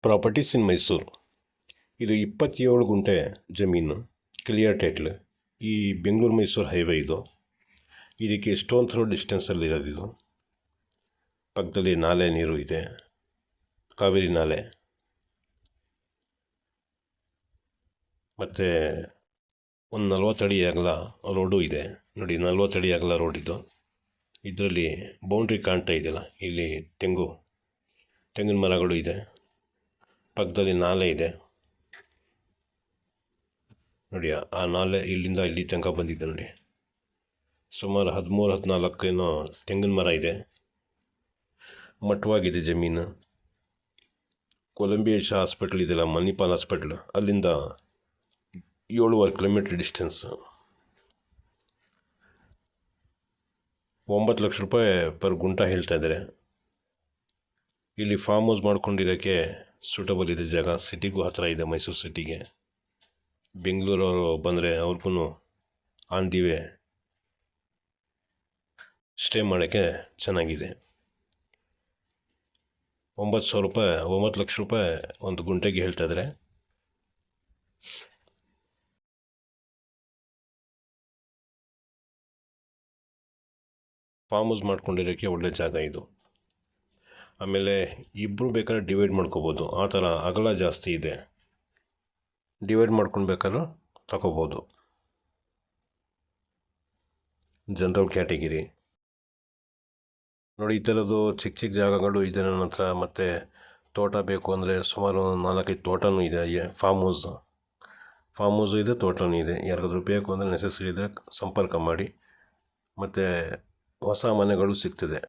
Properties ಇನ್ ಮೈಸೂರು. ಇದು 27 ಗುಂಟೆ ಜಮೀನು, ಕ್ಲಿಯರ್ ಟೈಟ್ಲ್. ಈ ಬೆಂಗಳೂರು ಮೈಸೂರು ಹೈವೇ ಇದು. ಇದಕ್ಕೆ ಸ್ಟೋನ್ ಥ್ರೋ ಡಿಸ್ಟೆನ್ಸಲ್ಲಿರೋದು. ಇದು ಪಕ್ಕದಲ್ಲಿ ನಾಲೆ ನೀರು ಇದೆ, ಕಾವೇರಿ ನಾಲೆ. ಮತ್ತು ಒಂದು 40 ಅಡಿ ಅಗಲ ರೋಡು ಇದೆ ನೋಡಿ. 40 ಅಡಿ ಅಗಲ ರೋಡ್ ಇದು. ಇದರಲ್ಲಿ ಬೌಂಡ್ರಿ ಕಾಣ್ತಾ ಇದೆಯಲ್ಲ, ಇಲ್ಲಿ ತೆಂಗಿನ ಮರಗಳು ಇದೆ. ಪಕ್ಕದಲ್ಲಿ ನಾಲೆ ಇದೆ ನೋಡಿ. ಆ ನಾಲೆ ಇಲ್ಲಿಂದ ಇಲ್ಲಿ ತನಕ ಬಂದಿದೆ ನೋಡಿ. ಸುಮಾರು 13-14 ಏನೋ ತೆಂಗಿನ ಮರ ಇದೆ. ಮಟ್ಟವಾಗಿದೆ ಜಮೀನು. ಕೊಲಂಬಿಯಾ ಹಾಸ್ಪಿಟ್ಲ್ ಇದೆಯಲ್ಲ, ಮಣಿಪಾಲ್ ಹಾಸ್ಪಿಟ್ಲ್, ಅಲ್ಲಿಂದ 7.5 ಕಿಲೋಮೀಟ್ರ್ ಡಿಸ್ಟೆನ್ಸ್. 9 ಲಕ್ಷ ರೂಪಾಯಿ ಪರ್ ಗುಂಟ ಹೇಳ್ತಾ ಇದ್ದಾರೆ. ಇಲ್ಲಿ ಫಾರ್ಮ್ ಹೌಸ್ ಮಾಡ್ಕೊಂಡಿರೋಕ್ಕೆ ಸೂಟಬಲ್ ಇದೆ ಜಾಗ. ಸಿಟಿಗೂ ಹತ್ತಿರ ಇದೆ, ಮೈಸೂರು ಸಿಟಿಗೆ. ಬೆಂಗಳೂರವರು ಬಂದರೆ ಅವ್ರಿಗೂ ಆನ್ ದಿ ವೇ ಸ್ಟೇ ಮಾಡೋಕ್ಕೆ ಚೆನ್ನಾಗಿದೆ. 9 ಲಕ್ಷ ರೂಪಾಯಿ ಒಂದು ಗುಂಟೆಗೆ ಹೇಳ್ತಾ ಇದ್ದಾರೆ. ಫಾರ್ಮ್ ಹೌಸ್ ಮಾಡ್ಕೊಂಡಿರೋಕ್ಕೆ ಒಳ್ಳೆ ಜಾಗ ಇದು. ಆಮೇಲೆ ಇಬ್ಬರು ಬೇಕಾದ್ರೆ ಡಿವೈಡ್ ಮಾಡ್ಕೋಬೋದು. ಆ ಥರ ಅಗಲ ಜಾಸ್ತಿ ಇದೆ, ಡಿವೈಡ್ ಮಾಡ್ಕೊಂಡು ಬೇಕಾದ್ರೂ ತಗೋಬೋದು. ಜನರಲ್ ಕ್ಯಾಟಗಿರಿ ನೋಡಿ. ಈ ಥರದ್ದು ಚಿಕ್ಕ ಚಿಕ್ಕ ಜಾಗಗಳು ಇದೆ ನನ್ನ ಹತ್ರ. ಮತ್ತು ತೋಟ ಬೇಕು ಅಂದರೆ ಸುಮಾರು 4-5 ತೋಟನೂ ಇದೆ. ಫಾರ್ಮ್ ಹೌಸು ಇದೆ, ತೋಟನೂ ಇದೆ. ಯಾರಿಗಾದ್ರೂ ಬೇಕು ಅಂದರೆ ನೆಸೆಸರಿ ಇದ್ದರೆ ಸಂಪರ್ಕ ಮಾಡಿ. ಮತ್ತು ಹೊಸ ಮನೆಗಳು ಸಿಗ್ತದೆ.